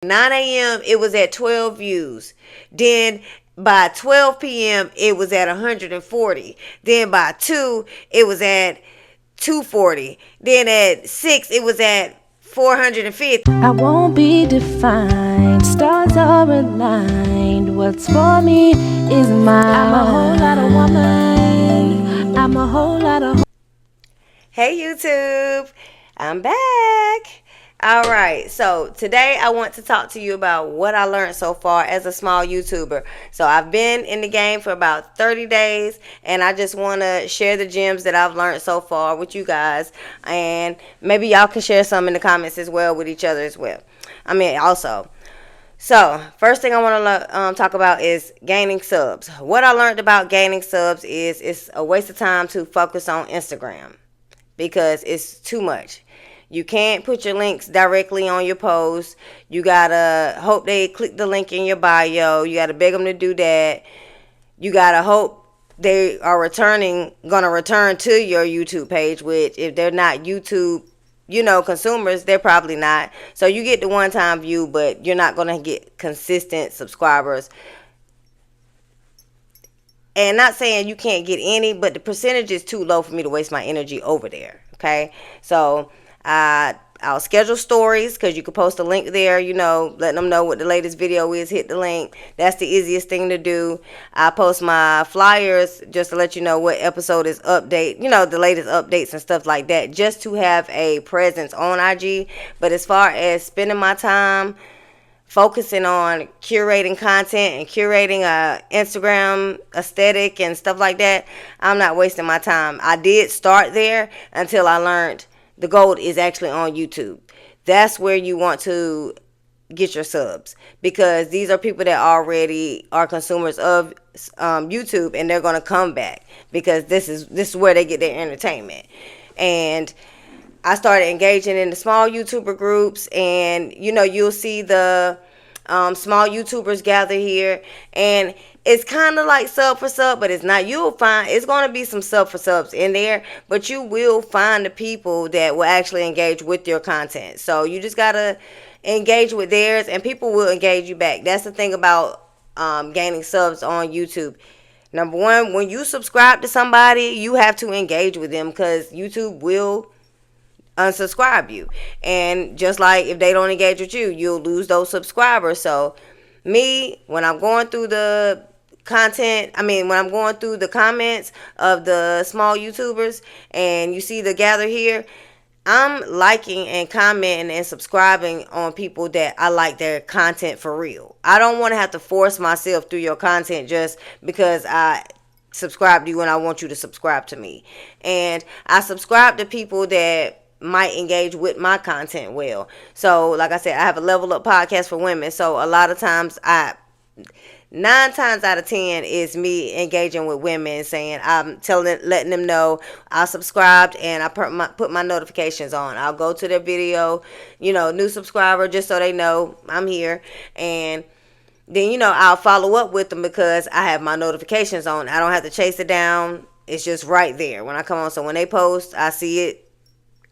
9 a.m. it was at 12 views. Then by 12 p.m. it was at 140. Then by 2 it was at 240. Then at 6 it was at 450. I won't be defined. Stars are aligned. What's for me is mine. I'm a whole lot of woman. I'm a whole lot of. Hey YouTube, I'm back. Alright, so today I want to talk to you about what I learned so far as a small YouTuber. So I've been in the game for about 30 days, and I just want to share the gems that I've learned so far with you guys, and maybe y'all can share some in the comments as well with each other as well. Also. So, first thing I want to talk about is gaining subs. What I learned about gaining subs is it's a waste of time to focus on Instagram because it's too much. You can't put your links directly on your post. You gotta hope they click the link in your bio. You gotta beg them to do that. You gotta hope they are gonna return to your YouTube page, which if they're not YouTube, consumers, they're probably not. So you get the one-time view, but you're not gonna get consistent subscribers. And not saying you can't get any, but the percentage is too low for me to waste my energy over there. Okay, so I'll schedule stories because you can post a link there, letting them know what the latest video is. Hit the link. That's the easiest thing to do. I post my flyers just to let you know what episode is update, the latest updates and stuff like that, just to have a presence on IG. But as far as spending my time focusing on curating content and curating Instagram aesthetic and stuff like that, I'm not wasting my time. I did start there until I learned the gold is actually on YouTube. That's where you want to get your subs, because these are people that already are consumers of YouTube, and they're going to come back because this is where they get their entertainment. And I started engaging in the small YouTuber groups, and you'll see the small YouTubers gather here, and it's kind of like sub for sub, but it's not. You'll find it's going to be some sub for subs in there, but you will find the people that will actually engage with your content. So you just got to engage with theirs, and people will engage you back. That's the thing about gaining subs on YouTube. Number one, when you subscribe to somebody, you have to engage with them, because YouTube will unsubscribe you. And just like if they don't engage with you, you'll lose those subscribers. So me, when I'm going through the when I'm going through the comments of the small YouTubers and you see the gather here, I'm liking and commenting and subscribing on people that I like their content for real. I don't want to have to force myself through your content just because I subscribe to you and I want you to subscribe to me. And I subscribe to people that might engage with my content well. So like I said, I have a Level Up podcast for women. So a lot of times 9 times out of 10 is me engaging with women, saying letting them know I subscribed and I put my notifications on. I'll go to their video, new subscriber, just so they know I'm here. And then, I'll follow up with them because I have my notifications on. I don't have to chase it down. It's just right there when I come on. So when they post, I see it,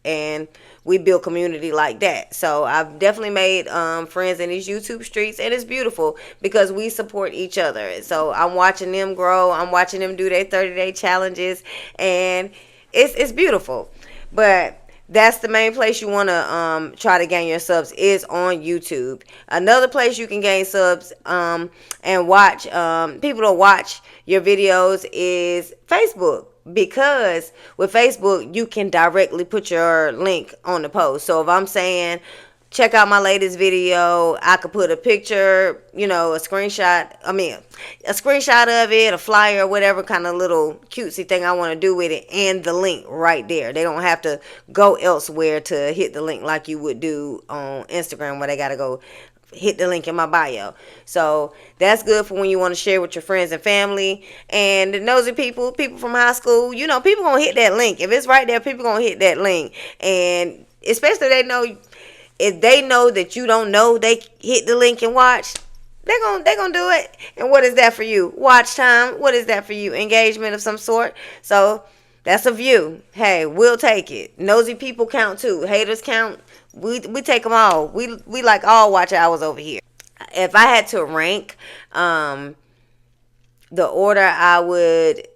and we build community like that. So I've definitely made friends in these YouTube streets, and it's beautiful because we support each other. So I'm watching them grow. I'm watching them do their 30-day challenges, and it's beautiful. But that's the main place you want to try to gain your subs is on YouTube. Another place you can gain subs and watch people to watch your videos is Facebook. Because with Facebook, you can directly put your link on the post. So if I'm saying, check out my latest video, I could put a picture, a screenshot of it, a flyer, whatever kind of little cutesy thing I want to do with it, and the link right there. They don't have to go elsewhere to hit the link like you would do on Instagram, where they got to go hit the link in my bio. So that's good for when you want to share with your friends and family. And the nosy people from high school, people gonna hit that link. If it's right there, people gonna hit that link. And especially if they know that you don't know, they hit the link and watch, they're gonna do it. And what is that for you? Watch time. What is that for you? Engagement of some sort. So that's a view. Hey, we'll take it. Nosy people count too. Haters count. we take them all. We like all watch hours over here. If I had to rank the order I would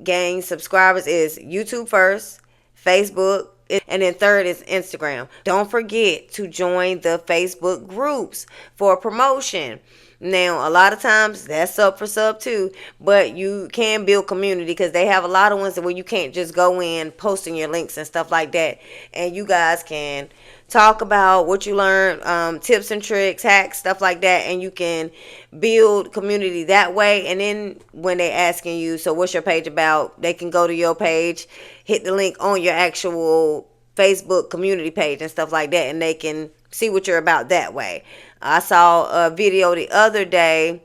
gain subscribers is YouTube first, Facebook, and then third is Instagram. Don't forget to join the Facebook groups for promotion. Now, a lot of times that's sub too, but you can build community because they have a lot of ones where you can't just go in posting your links and stuff like that, and you guys can talk about what you learned, tips and tricks, hacks, stuff like that, and you can build community that way. And then when they asking you, so what's your page about, they can go to your page, hit the link on your actual Facebook community page and stuff like that, and they can see what you're about that way. I saw a video the other day,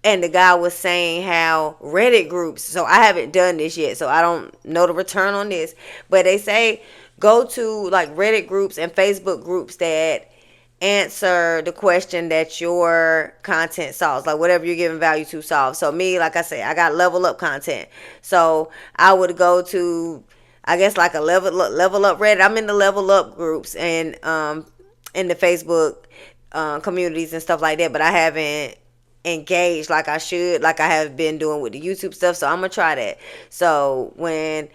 and the guy was saying how Reddit groups, so I haven't done this yet, so I don't know the return on this, but they say go to like Reddit groups and Facebook groups that answer the question that your content solves, like whatever you're giving value to solve. So me, like I say, I got level up content, so I would go to, I guess, like a level up Reddit. I'm in the level up groups and in the Facebook communities and stuff like that, but I haven't engaged like I should, like I have been doing with the YouTube stuff. So I'm gonna try that. So when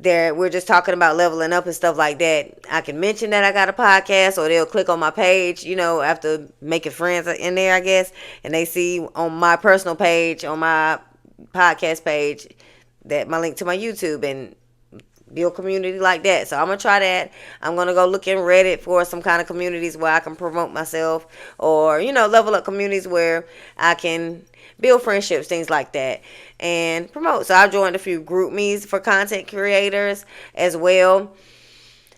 we're just talking about leveling up and stuff like that, I can mention that I got a podcast, or they'll click on my page, after making friends in there, I guess, and they see on my personal page, on my podcast page, that my link to my YouTube, and build community like that. So I'm gonna try that. I'm gonna go look in Reddit for some kind of communities where I can promote myself, or level up communities where I can build friendships, things like that, and promote. So I've joined a few group me's for content creators as well.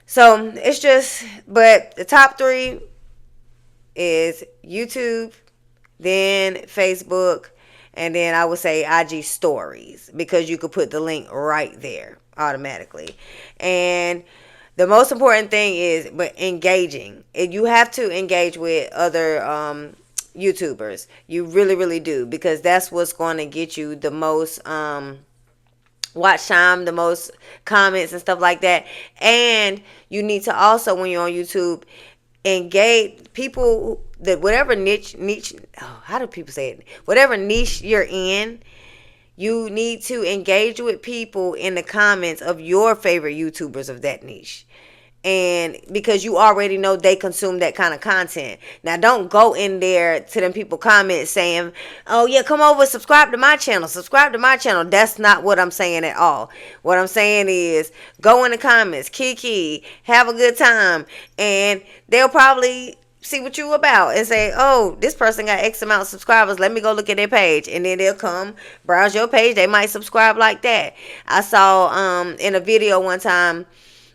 So it's just, but the top three is YouTube, then Facebook, and then I would say IG stories, because you could put the link right there automatically. And the most important thing is engaging. You have to engage with other YouTubers. You really, really do, because that's what's going to get you the most watch time, the most comments and stuff like that. And you need to also, when you're on YouTube, engage people that whatever niche, how do people say it? Whatever niche you're in, you need to engage with people in the comments of your favorite YouTubers of that niche. And because you already know they consume that kind of content. Now, don't go in there to them people comment saying, oh yeah, come over, subscribe to my channel. That's not what I'm saying at all. What I'm saying is go in the comments, kiki, have a good time, and they'll probably see what you about and say, oh, this person got X amount of subscribers, let me go look at their page. And then they'll come browse your page. They might subscribe like that. I saw in a video one time,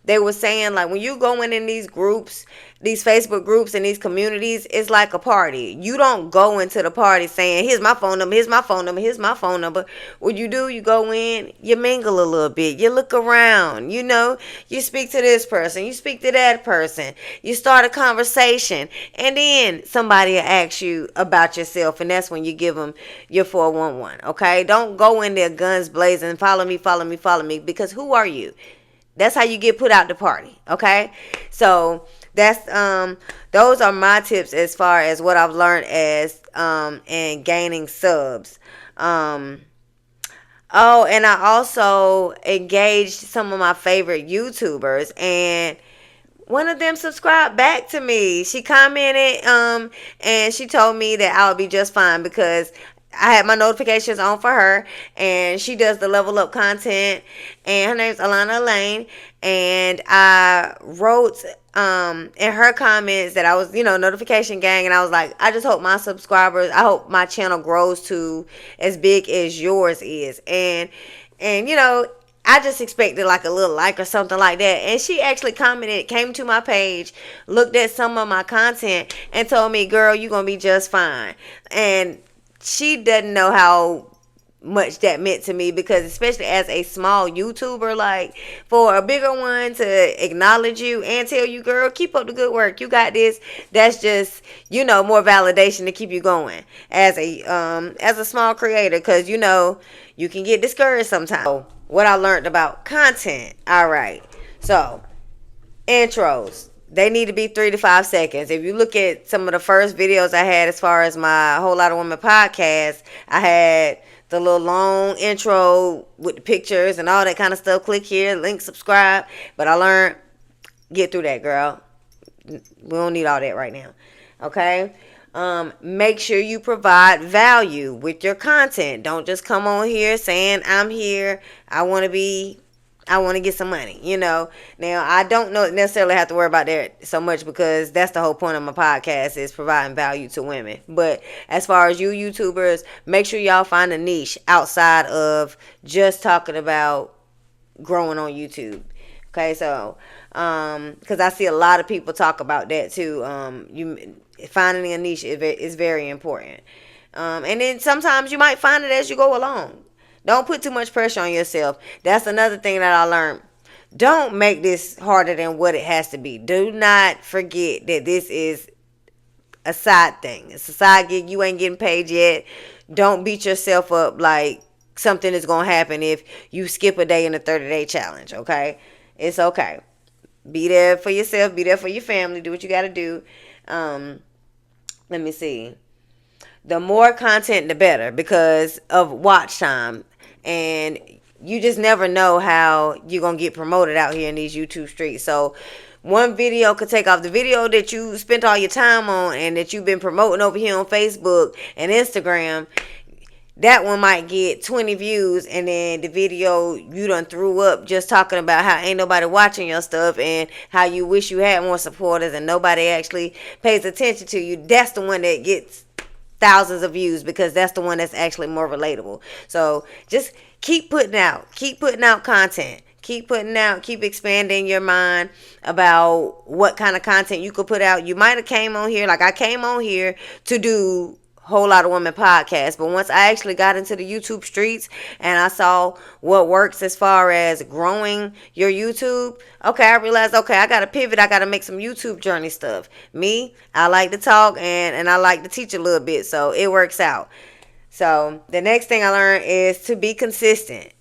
they were saying, like, when you go in these groups, these Facebook groups and these communities, it's like a party. You don't go into the party saying, here's my phone number, here's my phone number, here's my phone number. What you do, you go in, you mingle a little bit, you look around, you speak to this person, you speak to that person, you start a conversation, and then somebody will ask you about yourself, and that's when you give them your 411, okay? Don't go in there guns blazing, follow me, because who are you? That's how you get put out the party, okay? So that's those are my tips as far as what I've learned as and gaining subs. Oh, and I also engaged some of my favorite YouTubers, and one of them subscribed back to me. She commented and she told me that I would be just fine because I had my notifications on for her, and she does the level up content, and her name's Alana Lane. And I wrote in her comments that I was, notification gang, and I was like, I just hope my subscribers, I hope my channel grows to as big as yours is. And I just expected like a little like or something like that. And she actually commented, came to my page, looked at some of my content, and told me, girl, you're going to be just fine. And she doesn't know how much that meant to me, because especially as a small YouTuber, like for a bigger one to acknowledge you and tell you, girl, keep up the good work, you got this, that's just, more validation to keep you going as a small creator, because you can get discouraged sometimes. So, what I learned about content. All right, so intros, they need to be 3 to 5 seconds. If you look at some of the first videos I had as far as my Whole Lotta Woman podcast, I had the little long intro with the pictures and all that kind of stuff. Click here, link, subscribe. But I learned, get through that, girl. We don't need all that right now. Okay? Make sure you provide value with your content. Don't just come on here saying, I'm here, I want to get some money, Now, I don't necessarily have to worry about that so much because that's the whole point of my podcast is providing value to women. But as far as you YouTubers, make sure y'all find a niche outside of just talking about growing on YouTube. Okay, so, because I see a lot of people talk about that too. Finding a niche is very important. And then sometimes you might find it as you go along. Don't put too much pressure on yourself. That's another thing that I learned. Don't make this harder than what it has to be. Do not forget that this is a side thing. It's a side gig. You ain't getting paid yet. Don't beat yourself up like something is going to happen if you skip a day in a 30-day challenge, okay? It's okay. Be there for yourself. Be there for your family. Do what you got to do. Let me see. The more content, the better because of watch time. And you just never know how you're going to get promoted out here in these YouTube streets. So one video could take off. The video that you spent all your time on and that you've been promoting over here on Facebook and Instagram, that one might get 20 views, and then the video you done threw up just talking about how ain't nobody watching your stuff and how you wish you had more supporters and nobody actually pays attention to you. That's the one that gets thousands of views because that's the one that's actually more relatable. So just keep putting out content. Keep expanding your mind about what kind of content you could put out. You might have came on here, like I came on here to do Whole Lotta Woman Podcast, but once I actually got into the YouTube streets and I saw what works as far as growing your YouTube, okay, I realized, okay, I got to pivot. I got to make some YouTube journey stuff. Me, I like to talk and I like to teach a little bit, so it works out. So the next thing I learned is to be consistent.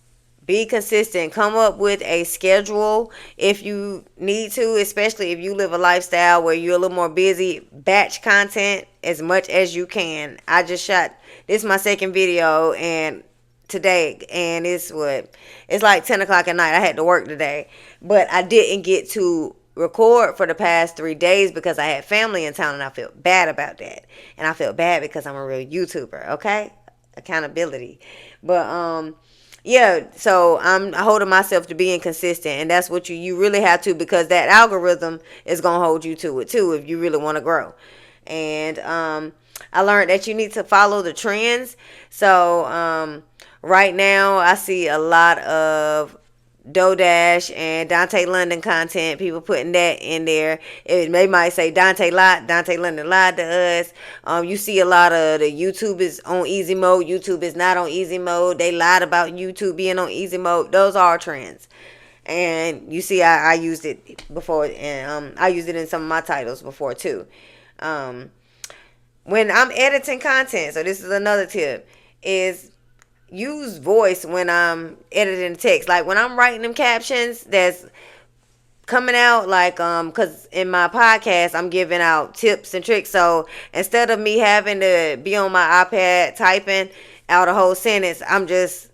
Be consistent. Come up with a schedule if you need to, especially if you live a lifestyle where you're a little more busy. Batch content as much as you can. I just shot, this is my second video and today, and it's like 10 o'clock at night. I had to work today, but I didn't get to record for the past 3 days because I had family in town and I felt bad about that. And I felt bad because I'm a real YouTuber, okay? Accountability. But, yeah, so I'm holding myself to being consistent, and that's what you really have to, because that algorithm is going to hold you to it too if you really want to grow. And I learned that you need to follow the trends. So right now I see a lot of Dodash and Dante London content, people putting that in there. They might say Dante London lied to us. You see a lot of the YouTube is on easy mode. YouTube is not on easy mode. They lied about YouTube being on easy mode. Those are trends. And you see, I used it before, and I used it in some of my titles before too. When I'm editing content, so this is another tip, is use voice when I'm editing text. Like when I'm writing them captions that's coming out, like because in my podcast I'm giving out tips and tricks. So instead of me having to be on my iPad typing out a whole sentence, I'm just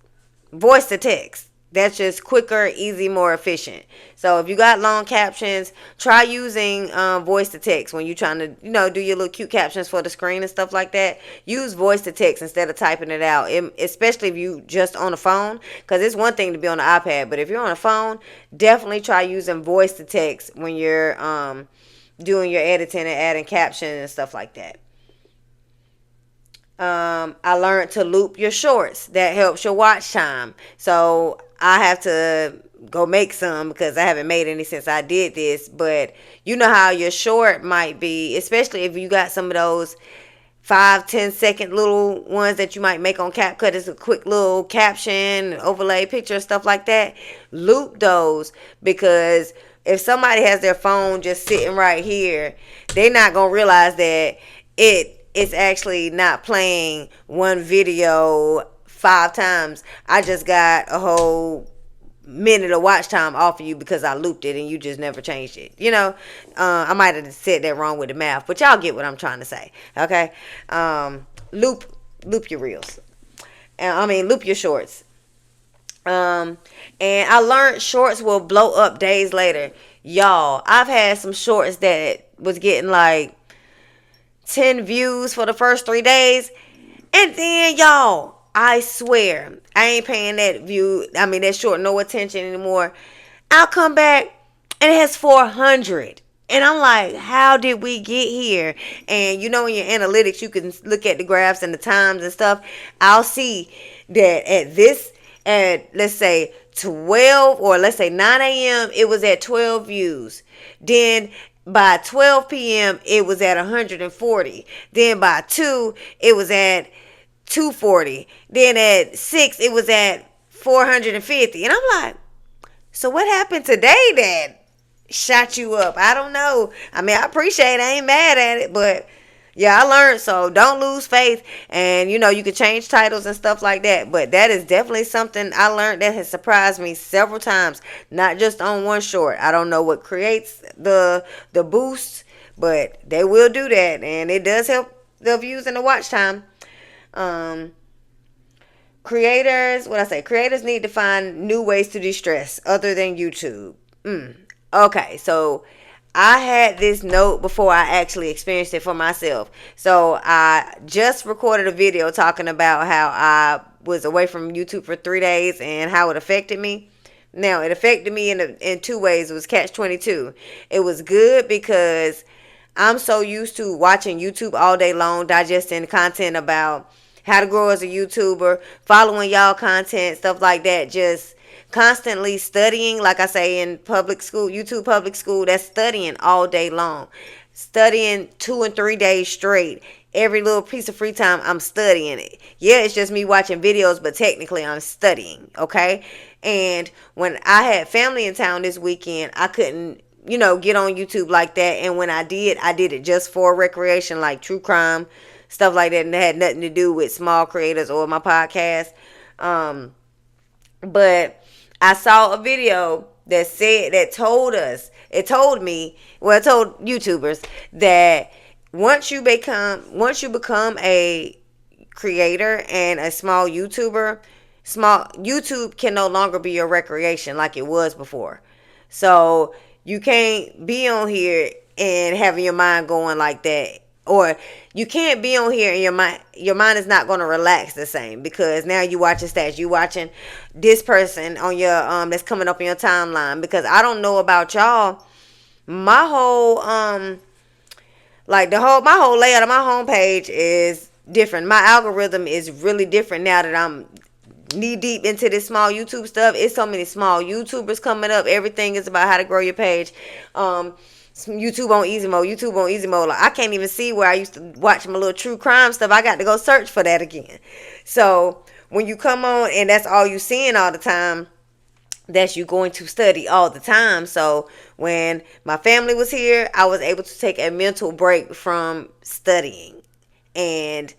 voice to text. That's just quicker, easy, more efficient. So if you got long captions, try using voice to text when you're trying to, do your little cute captions for the screen and stuff like that. Use voice to text instead of typing it out, especially if you just on the phone, because it's one thing to be on the iPad, but if you're on a phone, definitely try using voice to text when you're doing your editing and adding captions and stuff like that. I learned to loop your shorts. That helps your watch time. So I have to go make some because I haven't made any since I did this. But you know how your short might be, especially if you got some of those 5-10 second little ones that you might make on CapCut. It's a quick little caption, overlay picture, stuff like that. Loop those, because if somebody has their phone just sitting right here, they're not going to realize that it's actually not playing one video 5 times. I just got a whole minute of watch time off of you because I looped it and you just never changed it. You know, I might have said that wrong with the math, but y'all get what I'm trying to say. Okay, loop your reels. Loop your shorts. And I learned shorts will blow up days later. Y'all, I've had some shorts that was getting like 10 views for the first 3 days. And then, y'all, I swear, I ain't paying that short no attention anymore. I'll come back and it has 400. And I'm like, how did we get here? And in your analytics, you can look at the graphs and the times and stuff. I'll see that at let's say 12 or let's say 9 a.m., it was at 12 views. Then by 12 p.m., it was at 140. Then by 2, it was at 240. Then at 6, it was at 450. And I'm like, so what happened today that shot you up? I don't know. I appreciate it. I ain't mad at it, but yeah, I learned. So don't lose faith. And you can change titles and stuff like that. But that is definitely something I learned that has surprised me several times. Not just on one short. I don't know what creates the boost, but they will do that. And it does help the views and the watch time. Creators need to find new ways to de-stress other than YouTube. Okay, so I had this note before I actually experienced it for myself. So I just recorded a video talking about how I was away from YouTube for 3 days and how it affected me. Now, it affected me in 2 ways. It was catch-22. It was good because I'm so used to watching YouTube all day long, digesting content about how to grow as a YouTuber, following y'all content, stuff like that, just constantly studying. Like I say, in public school, YouTube public school, that's studying all day long. Studying 2 and 3 days straight. Every little piece of free time, I'm studying it. Yeah, it's just me watching videos, but technically I'm studying, okay? And when I had family in town this weekend, I couldn't, get on YouTube like that. And when I did it just for recreation, like true crime, stuff like that, and it had nothing to do with small creators or my podcast. But I saw a video that told YouTubers that once you become a creator and a small YouTuber, YouTube can no longer be your recreation like it was before. So you can't be on here and having your mind going like that. Or you can't be on here and your mind is not going to relax the same, because now you watching stats, you watching this person on your that's coming up on your timeline. Because I don't know about y'all, my whole my whole layout of my homepage is different. My algorithm is really different now that I'm knee deep into this small YouTube stuff. It's so many small YouTubers coming up. Everything is about how to grow your page. YouTube on easy mode. Like, I can't even see where I used to watch my little true crime stuff. I got to go search for that again. So when you come on and that's all you seeing all the time, that's you going to study all the time. So when my family was here, I was able to take a mental break from studying, and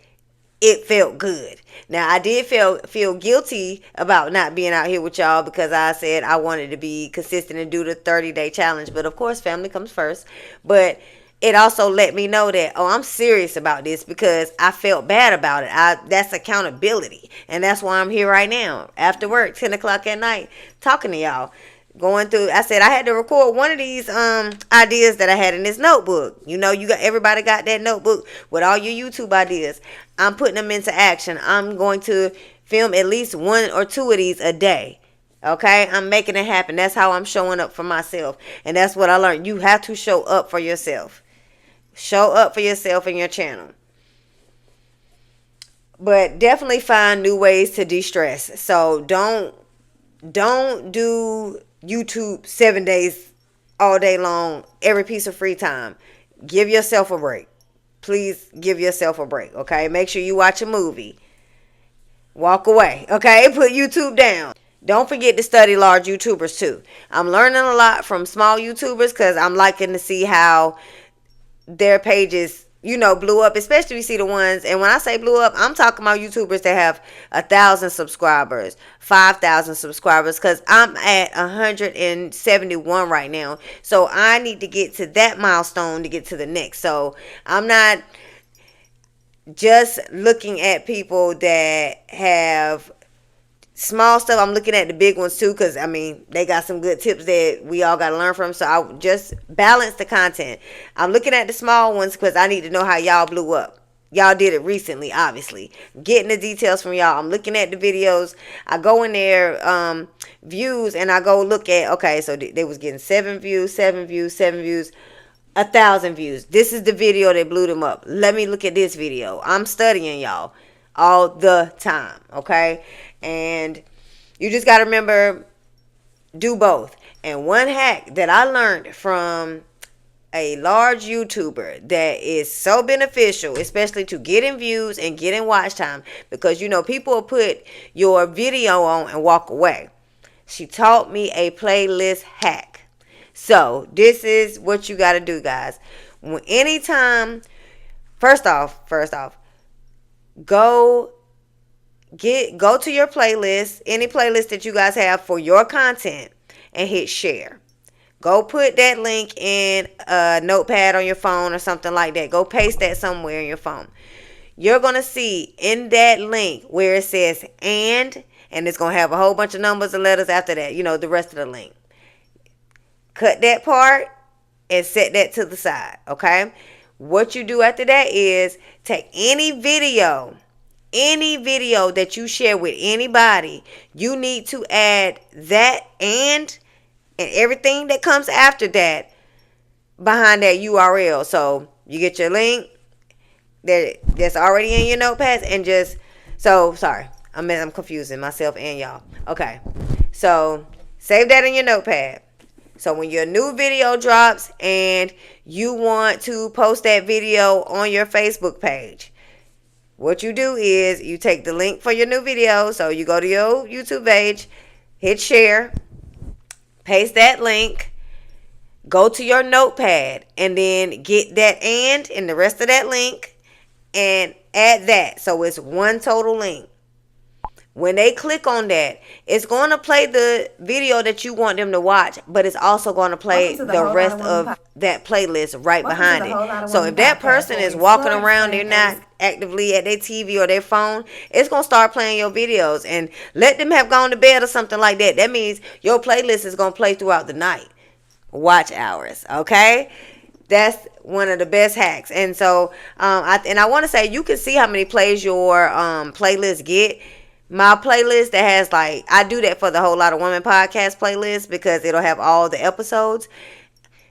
it felt good. Now, I did feel guilty about not being out here with y'all, because I said I wanted to be consistent and do the 30-day challenge. But of course, family comes first. But it also let me know that, I'm serious about this, because I felt bad about it. That's accountability. And that's why I'm here right now, after work, 10 o'clock at night, talking to y'all. Going through, I said I had to record one of these ideas that I had in this notebook. Everybody got that notebook with all your YouTube ideas. I'm putting them into action. I'm going to film at least 1 or 2 of these a day. Okay, I'm making it happen. That's how I'm showing up for myself, and that's what I learned. You have to show up for yourself. Show up for yourself and your channel. But definitely find new ways to de-stress. So don't do YouTube 7 days all day long, every piece of free time. Give yourself a break. Please give yourself a break, okay? Make sure you watch a movie. Walk away, okay? Put YouTube down. Don't forget to study large YouTubers too. I'm learning a lot from small YouTubers, because I'm liking to see how their pages, blew up, especially you see the ones, and when I say blew up, I'm talking about YouTubers that have 1,000 subscribers, 5,000 subscribers, because I'm at 171 right now. So I need to get to that milestone to get to the next. So I'm not just looking at people that have small stuff. I'm looking at the big ones too, because they got some good tips that we all got to learn from. So I just balance the content. I'm looking at the small ones because I need to know how y'all blew up. Y'all did it recently, obviously. Getting the details from y'all. I'm looking at the videos. I go in there, views, and I go look at, okay, so they was getting 7 views, 1,000 views. This is the video that blew them up. Let me look at this video. I'm studying y'all all the time, okay? And you just got to remember, do both. And one hack that I learned from a large YouTuber that is so beneficial, especially to getting views and getting watch time, because people will put your video on and walk away. She taught me a playlist hack. So this is what you got to do, guys. Anytime, first off, go to your playlist, any playlist that you guys have for your content, and hit share. Go put that link in a notepad on your phone or something like that. Go paste that somewhere in your phone. You're going to see in that link where it says and it's going to have a whole bunch of numbers and letters after that, the rest of the link. Cut that part and set that to the side, okay? What you do after that is take any video that you share with anybody, you need to add that and everything that comes after that behind that URL. So you get your link that's already in your notepads and sorry, I'm confusing myself and y'all. Okay, so save that in your notepad. So when your new video drops and you want to post that video on your Facebook page, what you do is you take the link for your new video. So you go to your YouTube page, hit share, paste that link, go to your notepad, and then get that and the rest of that link and add that. So it's one total link. When they click on that, it's going to play the video that you want them to watch, but it's also going to play the rest of that playlist right behind it. So if that person is walking around, they're not actively at their TV or their phone, it's going to start playing your videos. And let them have gone to bed or something like that. That means your playlist is going to play throughout the night. Watch hours, okay? That's one of the best hacks. And so, I want to say, you can see how many plays your playlist get. My playlist that has I do that for the Whole Lotta Woman Podcast playlist because it'll have all the episodes.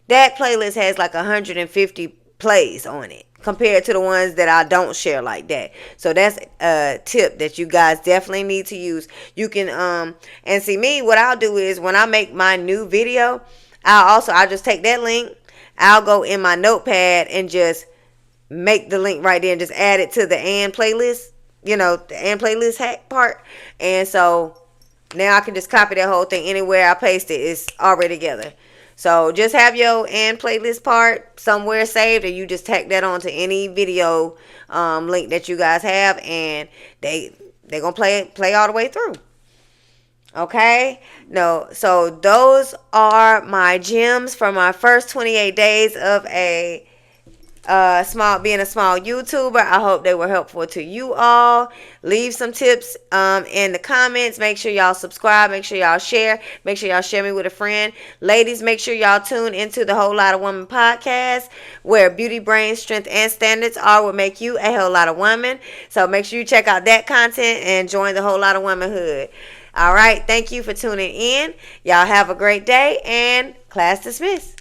That playlist has 150 plays on it compared to the ones that I don't share like that. So that's a tip that you guys definitely need to use. You can and see me, what I'll do is when I make my new video, I'll just take that link, I'll go in my notepad and just make the link right there and just add it to the and playlist. The and playlist hack part. And so now I can just copy that whole thing anywhere I paste it. It's already together. So just have your and playlist part somewhere saved, and you just tack that onto any video link that you guys have, and they're gonna play all the way through. Okay? No, so those are my gems from my first 28 days of being a small YouTuber. I hope they were helpful to you all. Leave some tips in the comments. Make sure y'all subscribe. Make sure y'all share. Make sure y'all share me with a friend. Ladies, make sure y'all tune into the Whole Lotta Woman Podcast, where beauty, brain, strength, and standards are what make you a whole lot of woman. So make sure you check out that content and join the Whole Lotta Womanhood. All right. Thank you for tuning in. Y'all have a great day, and class dismissed.